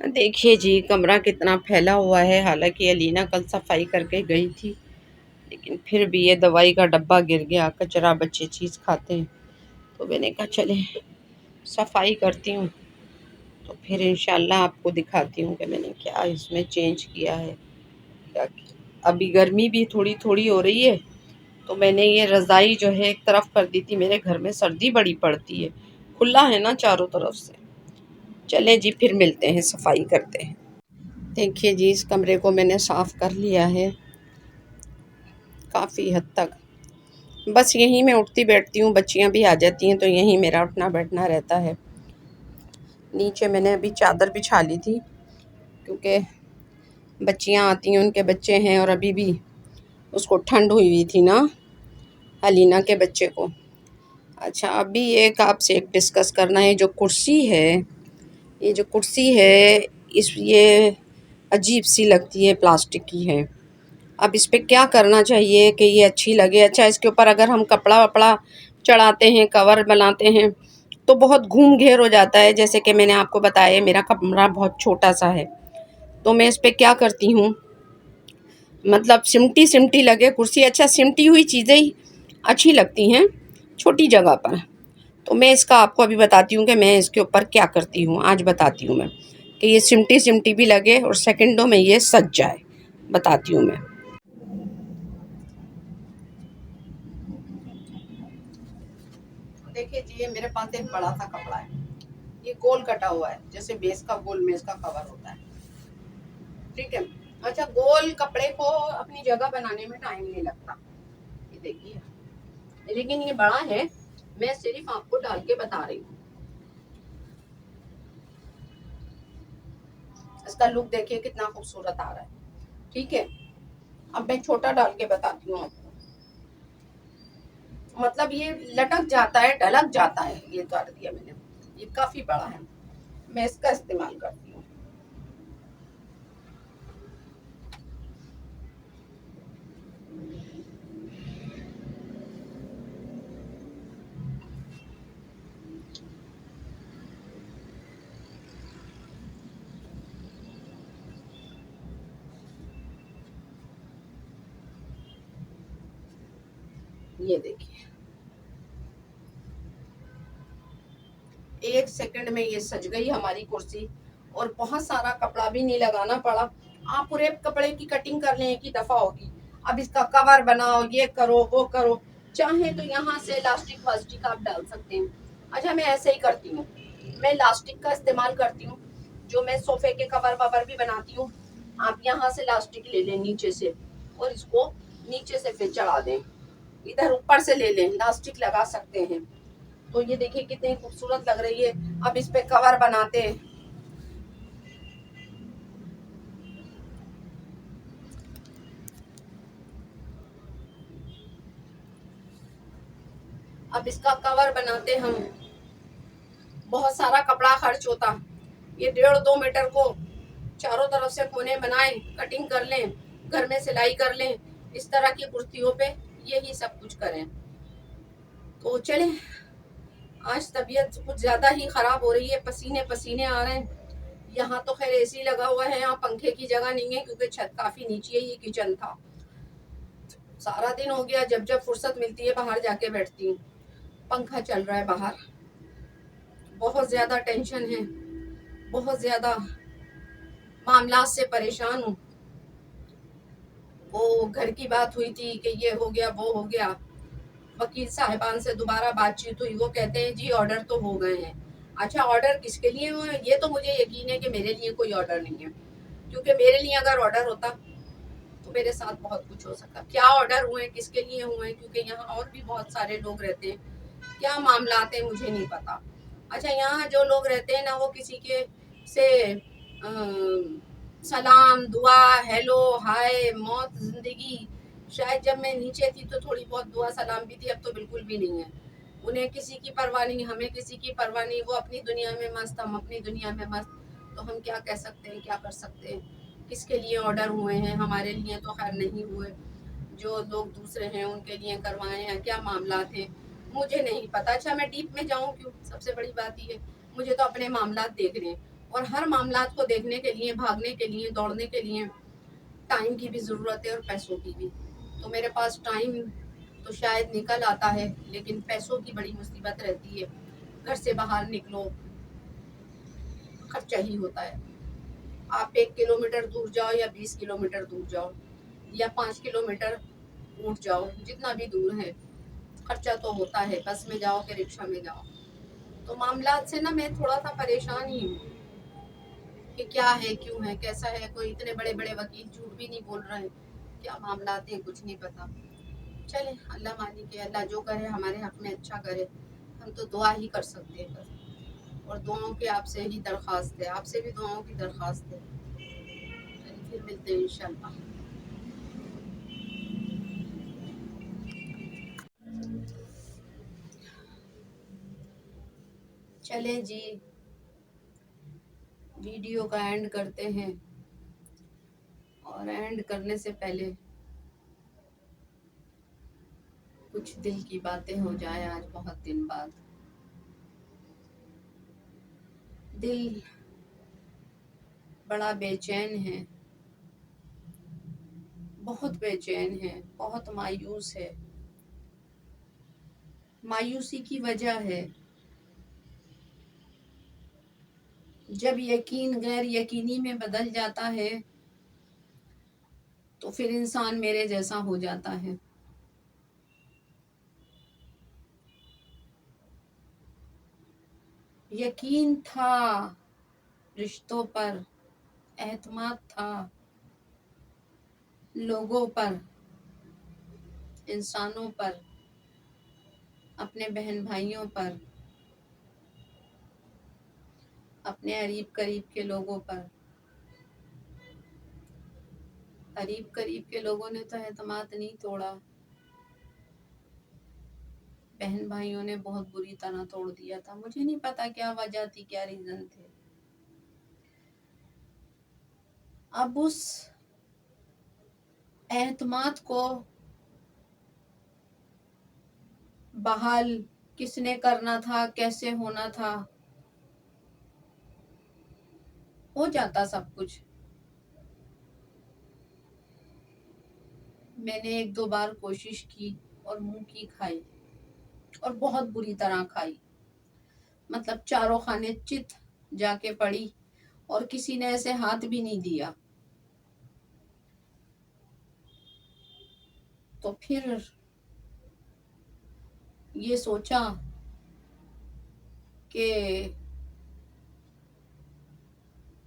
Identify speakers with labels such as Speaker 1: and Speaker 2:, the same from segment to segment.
Speaker 1: دیکھیے جی کمرہ کتنا پھیلا ہوا ہے، حالانکہ الینا کل صفائی کر کے گئی تھی، لیکن پھر بھی یہ دوائی کا ڈبہ گر گیا، کچرا بچے چیز کھاتے ہیں، تو میں نے کہا چلیں صفائی کرتی ہوں، تو پھر انشاءاللہ آپ کو دکھاتی ہوں کہ میں نے کیا اس میں چینج کیا ہے کیا کیا۔ ابھی گرمی بھی تھوڑی تھوڑی ہو رہی ہے، تو میں نے یہ رضائی جو ہے ایک طرف کر دی تھی، میرے گھر میں سردی بڑی پڑتی ہے، کھلا ہے نا چاروں طرف سے۔ چلیں جی پھر ملتے ہیں، صفائی کرتے ہیں۔ دیکھیے جی اس کمرے کو میں نے صاف کر لیا ہے کافی حد تک، بس یہیں میں اٹھتی بیٹھتی ہوں، بچیاں بھی آ جاتی ہیں تو یہیں میرا اٹھنا بیٹھنا رہتا ہے۔ نیچے میں نے ابھی چادر بچھا لی تھی، کیونکہ بچیاں آتی ہیں، ان کے بچے ہیں، اور ابھی بھی اس کو ٹھنڈ ہوئی ہوئی تھی نا الینا کے بچے کو۔ اچھا ابھی ایک آپ سے ایک ڈسکس کرنا ہے، جو کرسی ہے، یہ جو کرسی ہے یہ عجیب سی لگتی ہے، پلاسٹک کی ہے۔ اب اس پہ کیا کرنا چاہیے کہ یہ اچھی لگے؟ اچھا اس کے اوپر اگر ہم کپڑا وپڑا چڑھاتے ہیں، کور بناتے ہیں، تو بہت گھوم گھیر ہو جاتا ہے، جیسے کہ میں نے آپ کو بتایا میرا کمرہ بہت چھوٹا سا ہے، تو میں اس پہ کیا کرتی ہوں، مطلب سمٹی سمٹی لگے کرسی، اچھا سمٹی ہوئی چیزیں ہی اچھی لگتی ہیں چھوٹی جگہ پر، تو میں اس کا آپ کو ابھی بتاتی ہوں کہ میں اس کے اوپر کیا کرتی ہوں، آج بتاتی ہوں میں کہ یہ سمٹی سمٹی بھی لگے اور سیکنڈوں میں یہ سج جائے، بتاتی ہوں میں۔ دیکھیے جی یہ میرے پاس ایک بڑا سا کپڑا ہے، یہ گول کٹا ہوا ہے، جیسے بیس کا گول میز کا کور ہوتا ہے، ٹھیک ہے۔ اچھا گول کپڑے کو اپنی جگہ بنانے میں ٹائم نہیں لگتا، یہ دیکھیے، لیکن یہ بڑا ہے، میں صرف آپ کو ڈال کے بتا رہی ہوں، اس کا لک دیکھیے کتنا خوبصورت آ رہا ہے، ٹھیک ہے۔ اب میں چھوٹا ڈال کے بتاتی ہوں آپ کو، مطلب یہ لٹک جاتا ہے، ڈھلک جاتا ہے، یہ کر دیا میں نے، یہ کافی بڑا ہے، میں اس کا استعمال کرتی ہوں۔ یہ دیکھیے ایک سیکنڈ میں یہ سج گئی ہماری کرسی، اور بہت سارا کپڑا بھی نہیں لگانا پڑا، آپ پورے کپڑے کی کٹنگ کر لیں ایک ہی دفعہ ہوگی، اب اس کا کور بناؤ، یہ کرو وہ کرو، چاہیں تو یہاں سے لاسٹک واسٹک آپ ڈال سکتے ہیں۔ اچھا میں ایسے ہی کرتی ہوں، میں لاسٹک کا استعمال کرتی ہوں، جو میں صوفے کے کور وور بھی بناتی ہوں، آپ یہاں سے لاسٹک لے لیں نیچے سے، اور اس کو نیچے سے پھر چڑھا دیں، ادھر اوپر سے لے لیں، لاسٹک لگا سکتے ہیں، تو یہ دیکھیں کتنی خوبصورت لگ رہی ہے۔ اب اس پہ کور بناتے ہیں، اب اس کا کور بناتے ہم، بہت سارا کپڑا خرچ ہوتا، یہ 1.5-2 میٹر کو چاروں طرف سے کونے بنائیں، کٹنگ کر لیں، گھر میں سلائی کر لیں، اس طرح کی کرتیوں پہ یہی سب کچھ کریں۔ تو چلیں، آج طبیعت کچھ زیادہ ہی خراب ہو رہی ہے، پسینے پسینے آ رہے ہیں، یہاں تو خیر اے سی لگا ہوا ہے، یہاں پنکھے کی جگہ نہیں ہے کیونکہ چھت کافی نیچے، یہ کچن تھا، سارا دن ہو گیا، جب جب فرصت ملتی ہے باہر جا کے بیٹھتی ہوں، پنکھا چل رہا ہے باہر، بہت زیادہ ٹینشن ہے، بہت زیادہ معاملات سے پریشان ہوں، وہ گھر کی بات ہوئی تھی کہ یہ ہو گیا وہ ہو گیا، وکیل صاحبان سے دوبارہ بات چیت ہوئی، وہ کہتے ہیں جی آرڈر تو ہو گئے ہیں۔ اچھا آرڈر کس کے لیے ہوئے، یہ تو مجھے یقین ہے کہ میرے لیے کوئی آرڈر نہیں ہے، کیونکہ میرے لیے اگر آرڈر ہوتا تو میرے ساتھ بہت کچھ ہو سکتا، کیا آرڈر ہوئے، کس کے لیے ہوئے، کیونکہ یہاں اور بھی بہت سارے لوگ رہتے ہیں، کیا معاملات ہیں مجھے نہیں پتا۔ اچھا یہاں جو لوگ رہتے ہیں نا، وہ کسی کے سے سلام دعا ہیلو ہائے موت زندگی، شاید جب میں نیچے تھی تو تھوڑی بہت دعا سلام بھی تھی، اب تو بالکل بھی نہیں ہے، انہیں کسی کی پرواہ نہیں، ہمیں کسی کی پرواہ نہیں، وہ اپنی دنیا میں مست، ہم اپنی دنیا میں مست، تو ہم کیا کہہ سکتے ہیں، کیا کر سکتے ہیں، کس کے لیے آرڈر ہوئے ہیں، ہمارے لیے تو خیر نہیں ہوئے، جو لوگ دوسرے ہیں ان کے لیے کروائے ہیں، کیا معاملات ہیں مجھے نہیں پتا۔ اچھا میں ڈیپ میں جاؤں کیوں، سب سے بڑی بات یہ ہے مجھے تو اپنے معاملات دیکھ رہے ہیں، اور ہر معاملات کو دیکھنے کے لیے، بھاگنے کے لیے، دوڑنے کے لیے ٹائم کی بھی ضرورت ہے اور پیسوں کی بھی. تو میرے پاس ٹائم تو شاید نکل آتا ہے، لیکن پیسوں کی بڑی مصیبت رہتی ہے. گھر سے باہر نکلو خرچہ ہی ہوتا ہے. آپ 1 کلومیٹر دور جاؤ یا 20 کلومیٹر دور جاؤ یا 5 کلومیٹر اونٹ جاؤ، جتنا بھی دور ہے خرچہ تو ہوتا ہے. بس میں جاؤ کہ رکشہ میں جاؤ. تو معاملات سے نا میں تھوڑا سا پریشان ہی ہوں کہ کیا ہے، کیوں ہے، کیسا ہے. کوئی اتنے بڑے بڑے وکیل جھوٹ بھی نہیں بول رہے، کیا معاملات ہیں کچھ نہیں پتا. چلے اللہ مالک ہے، اللہ جو کرے ہمارے حق میں اچھا کرے. ہم تو دعا ہی کر سکتے ہیں بس، اور دعاؤں کی آپ سے ہی درخواست ہے، آپ سے بھی دعاؤں کی درخواست ہے. چلیے پھر ملتے ہیں انشاءاللہ. چلیں جی، ویڈیو کا اینڈ کرتے ہیں. اور اینڈ کرنے سے پہلے کچھ دل کی باتیں ہو جائیں. آج بہت دن بعد دل بڑا بے چین ہے، بہت بے چین ہے، بہت مایوس ہے. مایوسی کی وجہ ہے جب یقین غیر یقینی میں بدل جاتا ہے تو پھر انسان میرے جیسا ہو جاتا ہے. یقین تھا رشتوں پر، اعتماد تھا لوگوں پر، انسانوں پر، اپنے بہن بھائیوں پر، اپنے قریب قریب کے لوگوں پر. قریب قریب کے لوگوں نے تو اعتماد نہیں توڑا، بہن بھائیوں نے بہت بری طرح توڑ دیا تھا. مجھے نہیں پتا کیا وجہ تھی، کیا ریزن تھے. اب اس اعتماد کو بحال کس نے کرنا تھا، کیسے ہونا تھا، ہو جاتا سب کچھ. میں نے 1-2 بار کوشش کی اور منہ کی کھائی، اور بہت بری طرح کھائی. مطلب چاروں خانے چت جا کے پڑی اور کسی نے ایسے ہاتھ بھی نہیں دیا. تو پھر یہ سوچا کہ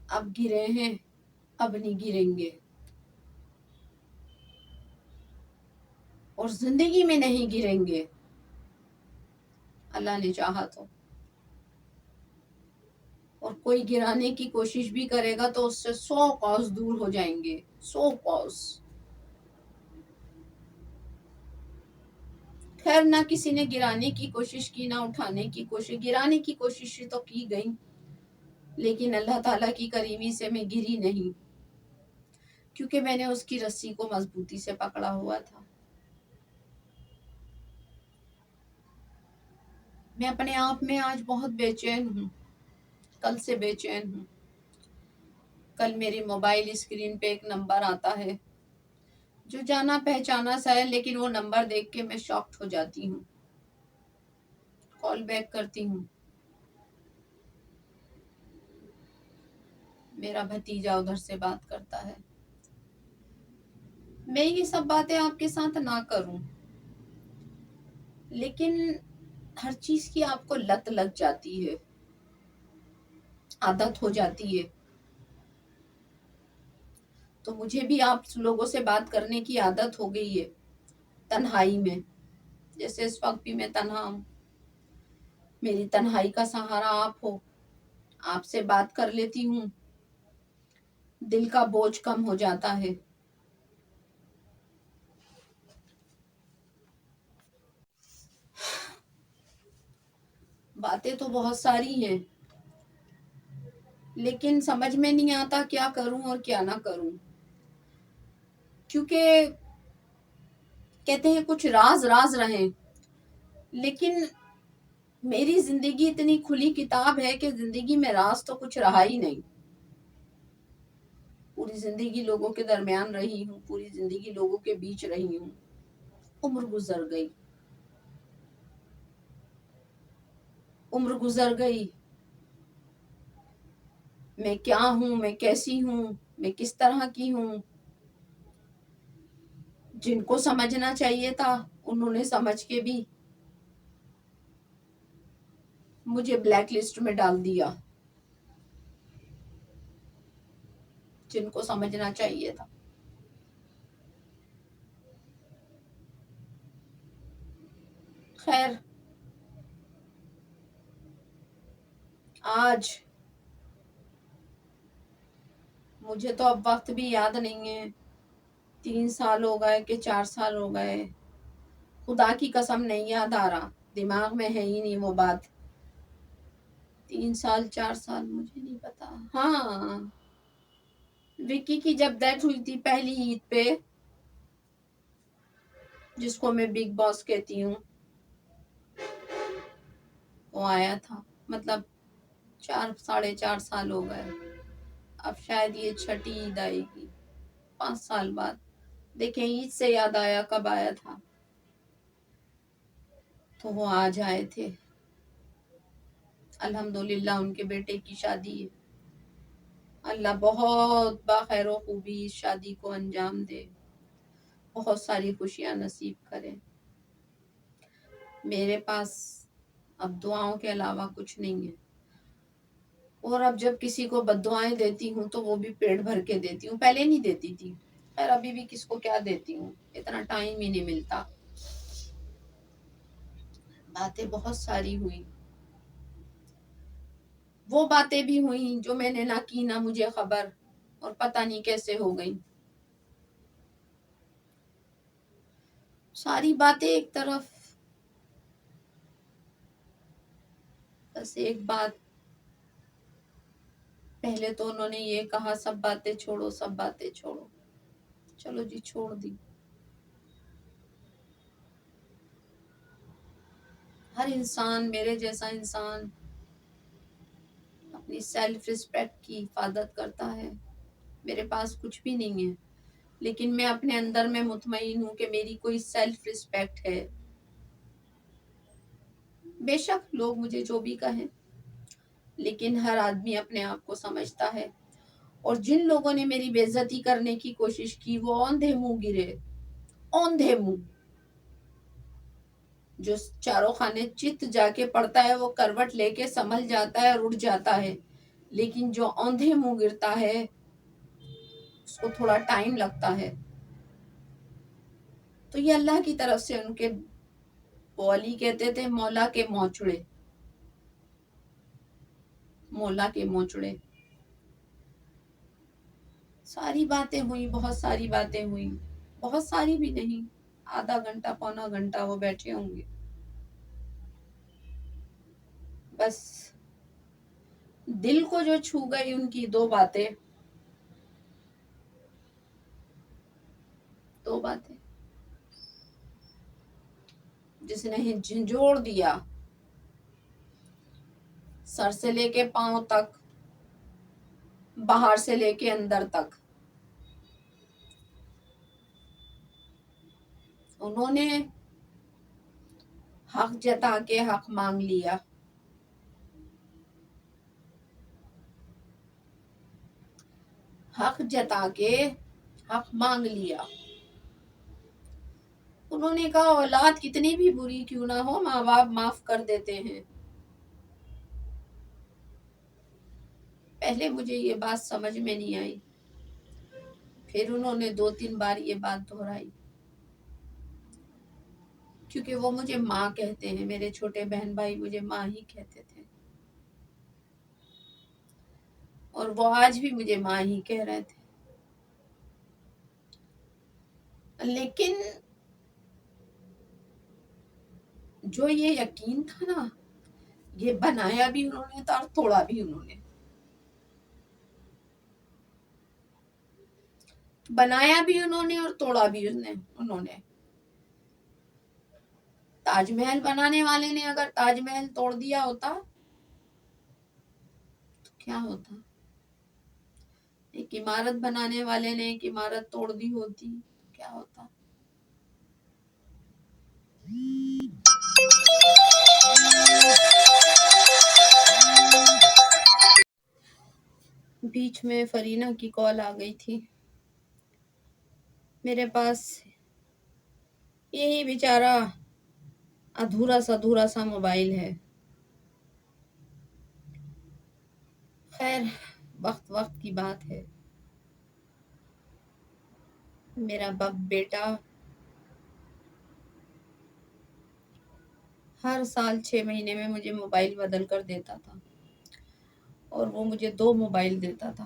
Speaker 1: اب گرے ہیں، اب نہیں گریں گے، اور زندگی میں نہیں گریں گے. اللہ نے چاہا تو. اور کوئی گرانے کی کوشش بھی کرے گا تو اس سے 100 کوس دور ہو جائیں گے، 100 کوس. خیر نہ کسی نے گرانے کی کوشش کی، نہ اٹھانے کی کوشش. گرانے کی کوشش تو کی گئی، لیکن اللہ تعالیٰ کی کریمی سے میں گری نہیں، کیونکہ میں نے اس کی رسی کو مضبوطی سے پکڑا ہوا تھا. میں اپنے آپ میں آج بہت بے چین ہوں، کل سے بے چین ہوں. کل میری موبائل اسکرین پہ ایک نمبر آتا ہے جو جانا پہچانا سا ہے، لیکن وہ نمبر دیکھ کے میں شاکڈ ہو جاتی ہوں. کال بیک کرتی ہوں، میرا بھتیجا ادھر سے بات کرتا ہے. میں یہ سب باتیں آپ کے ساتھ نہ کروں، لیکن ہر چیز کی آپ کو لت لگ جاتی ہے، عادت ہو جاتی ہے. تو مجھے بھی آپ لوگوں سے بات کرنے کی عادت ہو گئی ہے تنہائی میں. جیسے اس وقت بھی میں تنہا ہوں، میری تنہائی کا سہارا آپ ہو. آپ سے بات کر لیتی ہوں، دل کا بوجھ کم ہو جاتا ہے. باتیں تو بہت ساری ہیں، لیکن سمجھ میں نہیں آتا کیا کروں اور کیا نہ کروں. کیونکہ کہتے ہیں کچھ راز راز رہیں، لیکن میری زندگی اتنی کھلی کتاب ہے کہ زندگی میں راز تو کچھ رہا ہی نہیں. پوری زندگی لوگوں کے درمیان رہی ہوں، پوری زندگی لوگوں کے بیچ رہی ہوں. عمر گزر گئی، عمر گزر گئی. میں کیا ہوں، میں کیسی ہوں، میں کس طرح کی ہوں. جن کو سمجھنا چاہیے تھا انہوں نے سمجھ کے بھی مجھے بلیک لسٹ میں ڈال دیا. جن کو سمجھنا چاہیے تھا. خیر، آج مجھے تو اب وقت بھی یاد نہیں ہے. 3 سال ہو گئے کہ 4 سال ہو گئے، خدا کی قسم نہیں یاد آ رہا، دماغ میں ہے ہی نہیں وہ بات. 3 سال 4 سال مجھے نہیں پتا. ہاں، وکی کی جب ڈیتھ ہوئی تھی پہلی عید پہ، جس کو میں بگ باس کہتی ہوں، وہ آیا تھا. مطلب 4 ساڑھے 4 سال ہو گئے. اب شاید یہ چھٹی عید آئے گی 5 سال بعد. دیکھیں عید سے یاد آیا کب آیا تھا، تو وہ آج آئے تھے. الحمدللہ ان کے بیٹے کی شادی ہے. اللہ بہت باخیر و خوبی اس شادی کو انجام دے، بہت ساری خوشیاں نصیب کرے. میرے پاس اب دعاؤں کے علاوہ کچھ نہیں ہے. اور اب جب کسی کو بد دعائیں دیتی ہوں تو وہ بھی پیٹ بھر کے دیتی ہوں، پہلے نہیں دیتی تھی. خیر ابھی بھی کس کو کیا دیتی ہوں، اتنا ٹائم ہی نہیں ملتا. باتیں بہت ساری ہوئی، وہ باتیں بھی ہوئیں جو میں نے نہ کی نہ مجھے خبر، اور پتہ نہیں کیسے ہو گئی. ساری باتیں ایک طرف. بس ایک بات، پہلے تو انہوں نے یہ کہا سب باتیں چھوڑو، سب باتیں چھوڑو. چلو جی چھوڑ دی. ہر انسان، میرے جیسا انسان، اپنی سیلف ریسپیکٹ کی حفاظت کرتا ہے. میرے پاس کچھ بھی نہیں ہے، لیکن میں اپنے اندر میں مطمئن ہوں کہ میری کوئی سیلف ریسپیکٹ ہے. بے شک لوگ مجھے جو بھی کہیں، لیکن ہر آدمی اپنے آپ کو سمجھتا ہے. اور جن لوگوں نے میری بے عزتی کرنے کی کوشش کی وہ اوندھے منہ گرے، اوندھے منہ. جو چاروں خانے چت جا کے پڑتا ہے وہ کروٹ لے کے سنبھل جاتا ہے اور اڑ جاتا ہے، لیکن جو اوندھے منہ گرتا ہے اس کو تھوڑا ٹائم لگتا ہے. تو یہ اللہ کی طرف سے ان کے، وہ علی کہتے تھے مولا کے مونچڑے، مولا کے مونچڑے. ساری باتیں ہوئی، بہت ساری باتیں ہوئی. بہت ساری بھی نہیں، آدھا گھنٹہ پونا گھنٹہ وہ بیٹھے ہوں گے. بس دل کو جو چھو گئی ان کی دو باتیں، دو باتیں جس نے جھنجھوڑ دیا سر سے لے کے پاؤں تک، باہر سے لے کے اندر تک. انہوں نے حق جتا کے حق مانگ لیا. حق جتا کے حق مانگ لیا. انہوں نے کہا اولاد کتنی بھی بری کیوں نہ ہو ماں باپ معاف کر دیتے ہیں. پہلے مجھے یہ بات سمجھ میں نہیں آئی، پھر انہوں نے 2 3 بار یہ بات دہرائی. کیونکہ وہ مجھے ماں کہتے ہیں، میرے چھوٹے بہن بھائی مجھے ماں ہی کہتے تھے، اور وہ آج بھی مجھے ماں ہی کہہ رہے تھے. لیکن جو یہ یقین تھا نا، یہ بنایا بھی انہوں نے تھا اور توڑا بھی انہوں نے. بنایا بھی انہوں نے اور توڑا بھی انہوں نے. تاج محل بنانے والے نے اگر تاج محل توڑ دیا ہوتا تو کیا ہوتا؟ ایک عمارت بنانے والے نے ایک عمارت توڑ دی ہوتی کیا ہوتا؟ بیچ میں فرینہ کی کال آ گئی تھی میرے پاس، یہی بیچارہ ادھورا سا موبائل ہے. خیر وقت کی بات ہے. میرا بیٹا ہر سال 6 مہینے میں مجھے موبائل بدل کر دیتا تھا اور وہ مجھے 2 موبائل دیتا تھا.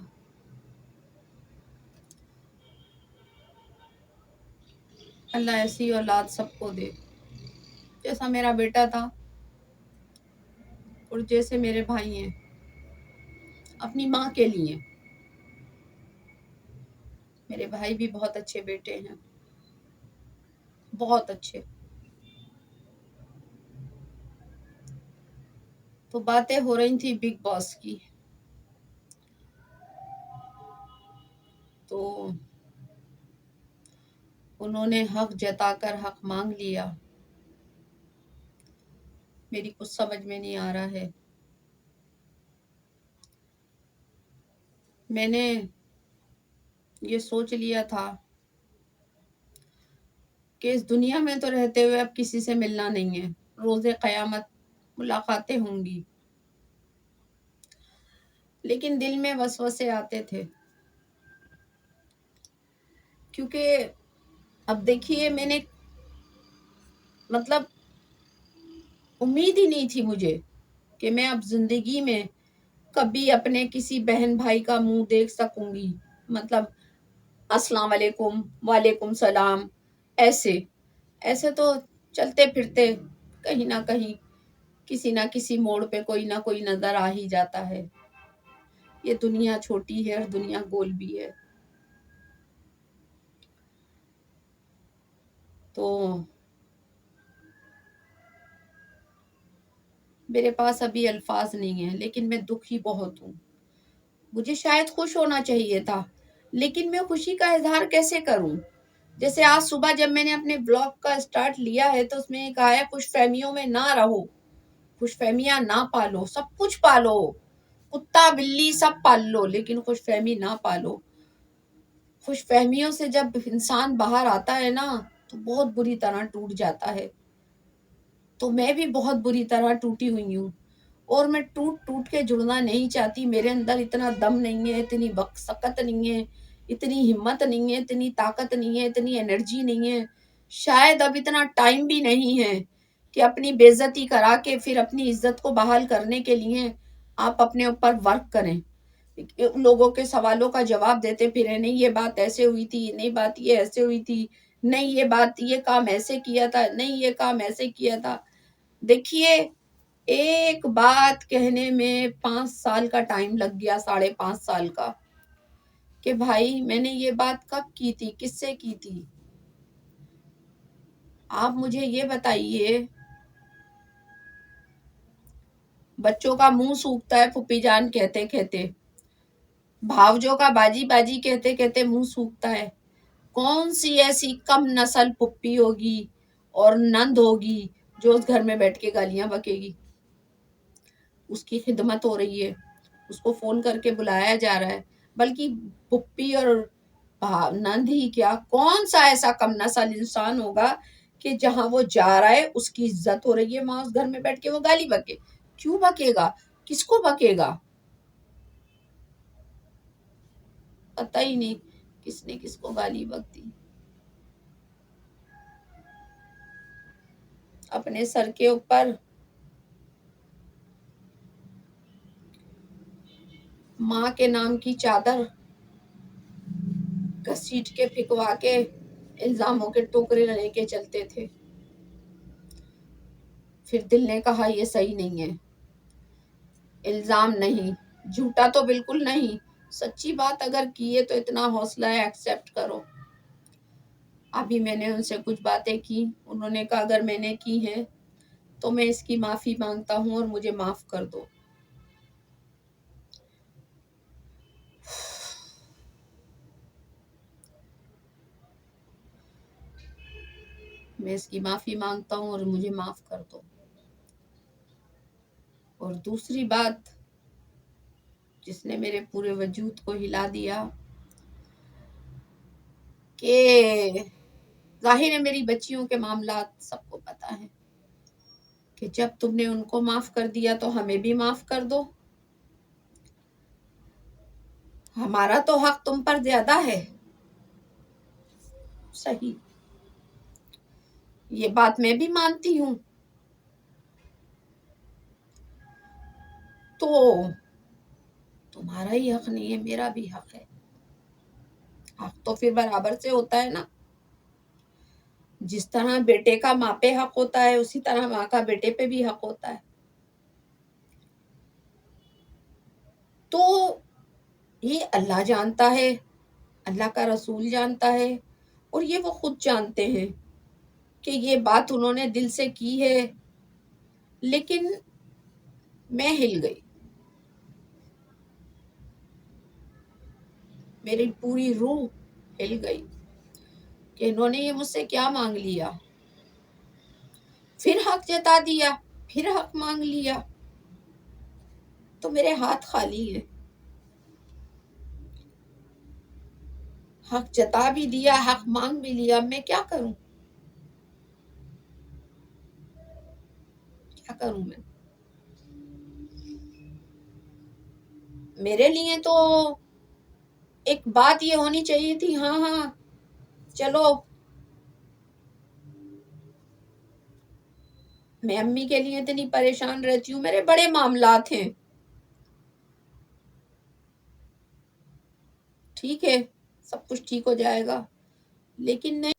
Speaker 1: اللہ ایسی اولاد سب کو دے جیسا میرا بیٹا تھا اور جیسے میرے بھائی ہیں اپنی ماں کے لیے. میرے بھائی بھی بہت اچھے بیٹے ہیں، بہت اچھے. تو باتیں ہو رہی تھی بگ باس کی، تو انہوں نے حق جتا کر حق مانگ لیا. میری کچھ سمجھ میں نہیں آ رہا ہے. میں نے یہ سوچ لیا تھا کہ اس دنیا میں تو رہتے ہوئے اب کسی سے ملنا نہیں ہے، روز قیامت ملاقاتیں ہوں گی. لیکن دل میں وسوسے آتے تھے کیونکہ اب دیکھیے میں نے مطلب امید ہی نہیں تھی مجھے کہ میں اب زندگی میں کبھی اپنے کسی بہن بھائی کا منہ دیکھ سکوں گی. مطلب السلام علیکم، وعلیکم السلام، ایسے تو چلتے پھرتے کہیں نہ کہیں کسی نہ کسی موڑ پہ کوئی نہ کوئی نظر آ ہی جاتا ہے. یہ دنیا چھوٹی ہے اور دنیا گول بھی ہے. تو میرے پاس ابھی الفاظ نہیں ہیں، لیکن میں دکھی بہت ہوں. مجھے شاید خوش ہونا چاہیے تھا لیکن میں خوشی کا اظہار کیسے کروں؟ جیسے آج صبح جب میں نے اپنے بلاگ کا سٹارٹ لیا ہے تو اس میں کہا ہے خوش فہمیوں میں نہ رہو، خوش فہمیاں نہ پالو. سب کچھ پالو، کتا بلی سب پال لو، لیکن خوش فہمی نہ پالو. خوش فہمیوں سے جب انسان باہر آتا ہے نا تو بہت بری طرح ٹوٹ جاتا ہے. تو میں بھی بہت بری طرح ٹوٹی ہوئی ہوں اور میں ٹوٹ کے جڑنا نہیں چاہتی. میرے اندر اتنا دم نہیں ہے، اتنی سکت نہیں ہے، اتنی ہمت نہیں ہے، اتنی طاقت نہیں ہے، اتنی انرجی نہیں ہے. شاید اب اتنا ٹائم بھی نہیں ہے کہ اپنی بے عزتی کرا کے پھر اپنی عزت کو بحال کرنے کے لیے آپ اپنے اوپر ورک کریں. لوگوں کے سوالوں کا جواب دیتے پھریں، نہیں یہ بات ایسے ہوئی تھی، نہیں بات یہ ایسے ہوئی تھی، نہیں یہ بات یہ کام ایسے کیا تھا، نہیں یہ کام ایسے کیا تھا. دیکھیے ایک بات کہنے میں 5 سال کا ٹائم لگ گیا، 5.5 سال کا، کہ بھائی میں نے یہ بات کب کی تھی، کس سے کی تھی. آپ مجھے یہ بتائیے، بچوں کا منہ سوکھتا ہے پھپھی جان کہتے کہتے، بھاوجوں کا باجی باجی کہتے کہتے منہ سوکھتا ہے. کون سی ایسی کم نسل پھپھی ہوگی اور نند ہوگی جو اس گھر میں بیٹھ کے گالیاں بکے گی؟ اس کی خدمت ہو رہی ہے، اس کو فون کر کے بلایا جا رہا ہے. بلکہ پھپھی اور نند ہی کیا، کون سا ایسا کم نسل انسان ہوگا کہ جہاں وہ جا رہا ہے اس کی عزت ہو رہی ہے، وہاں اس گھر میں بیٹھ کے وہ گالی بکے؟ کیوں بکے گا؟ کس کو بکے گا؟ پتہ ہی نہیں کس نے کس کو گالی بک دی. اپنے سر کے اوپر ماں کے نام کی چادر گھسیٹ کے پھکوا کے الزاموں کے ٹوکرے لے کے چلتے تھے. پھر دل نے کہا یہ صحیح نہیں ہے، الزام نہیں، جھوٹا تو بالکل نہیں، سچی بات اگر کی ہے تو اتنا حوصلہ ہے ایکسیپٹ کرو. ابھی میں نے ان سے کچھ باتیں کی، انہوں نے کہا اگر میں نے کی ہیں تو میں اس کی معافی مانگتا ہوں اور مجھے معاف کر دو۔ میں اس کی معافی مانگتا ہوں اور مجھے معاف کر دو۔ اور دوسری بات جس نے میرے پورے وجود کو ہلا دیا کہ ظاہر ہے میری بچیوں کے معاملات سب کو پتا ہے کہ جب تم نے ان کو معاف کر دیا تو ہمیں بھی معاف کر دو، ہمارا تو حق تم پر زیادہ ہے۔ صحیح، یہ بات میں بھی مانتی ہوں۔ تو تمہارا ہی حق نہیں ہے، میرا بھی حق ہے۔ حق تو پھر برابر سے ہوتا ہے نا، جس طرح بیٹے کا ماں پہ حق ہوتا ہے اسی طرح ماں کا بیٹے پہ بھی حق ہوتا ہے۔ تو یہ اللہ جانتا ہے، اللہ کا رسول جانتا ہے، اور یہ وہ خود جانتے ہیں کہ یہ بات انہوں نے دل سے کی ہے، لیکن میں ہل گئی، میری پوری روح ہل گئی کہ انہوں نے یہ مجھ سے کیا مانگ لیا، پھر حق جتا دیا، پھر حق مانگ لیا، تو میرے ہاتھ خالی ہیں۔ حق جتا بھی دیا، حق مانگ بھی لیا، میں کیا کروں؟ کیا کروں میں؟ میرے لیے تو ایک بات یہ ہونی چاہیے تھی، ہاں ہاں چلو میں امی کے لیے اتنی پریشان رہتی ہوں، میرے بڑے معاملات ہیں، ٹھیک ہے سب کچھ ٹھیک ہو جائے گا، لیکن نہیں،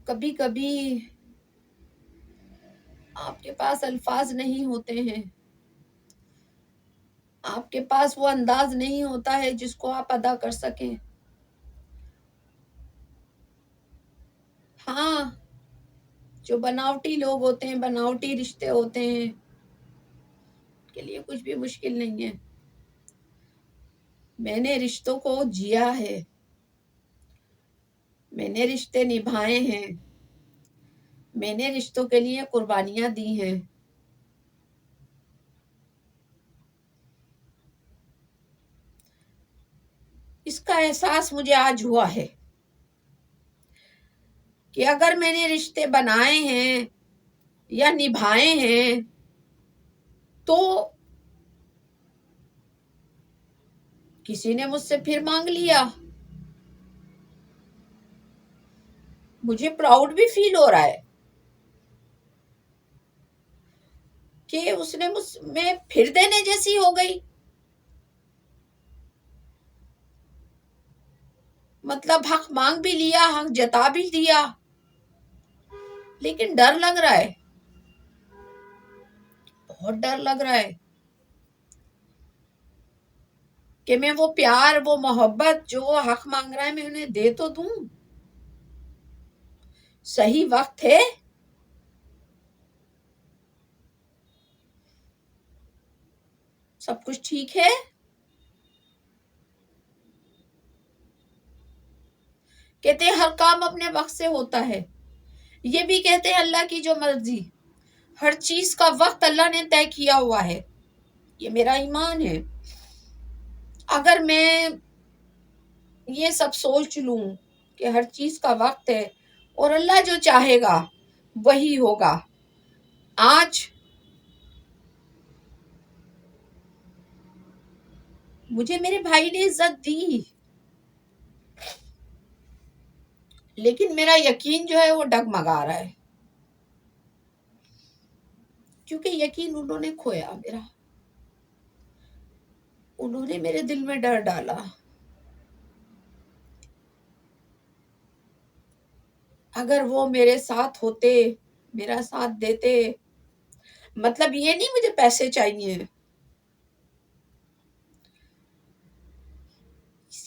Speaker 1: کبھی کبھی آپ کے پاس الفاظ نہیں ہوتے ہیں، آپ کے پاس وہ انداز نہیں ہوتا ہے جس کو آپ ادا کر سکیں۔ ہاں، جو بناوٹی لوگ ہوتے ہیں، بناوٹی رشتے ہوتے ہیں، کے لیے کچھ بھی مشکل نہیں ہے۔ میں نے رشتوں کو جیا ہے، میں نے رشتے نبھائے ہیں، میں نے رشتوں کے لیے قربانیاں دی ہیں۔ اس کا احساس مجھے آج ہوا ہے کہ اگر میں نے رشتے بنائے ہیں یا نبھائے ہیں تو کسی نے مجھ سے پھر مانگ لیا، مجھے پراؤڈ بھی فیل ہو رہا ہے کہ اس نے مجھ میں پھر دینے جیسی ہو گئی، مطلب حق مانگ بھی لیا، حق جتا بھی دیا، لیکن ڈر لگ رہا ہے، بہت ڈر لگ رہا ہے کہ میں وہ پیار، وہ محبت جو وہ حق مانگ رہا ہے میں انہیں دے تو دوں، صحیح وقت ہے، سب کچھ ٹھیک ہے۔ کہتے ہیں ہر کام اپنے وقت سے ہوتا ہے، یہ بھی کہتے ہیں اللہ کی جو مرضی، ہر چیز کا وقت اللہ نے طے کیا ہوا ہے، یہ میرا ایمان ہے۔ اگر میں یہ سب سوچ لوں کہ ہر چیز کا وقت ہے اور اللہ جو چاہے گا وہی ہوگا، آج مجھے میرے بھائی نے عزت دی، لیکن میرا یقین جو ہے وہ ڈگمگا رہا ہے، کیونکہ یقین انہوں نے کھویا میرا، انہوں نے میرے دل میں ڈر ڈالا۔ اگر وہ میرے ساتھ ہوتے، میرا ساتھ دیتے، مطلب یہ نہیں مجھے پیسے چاہیے،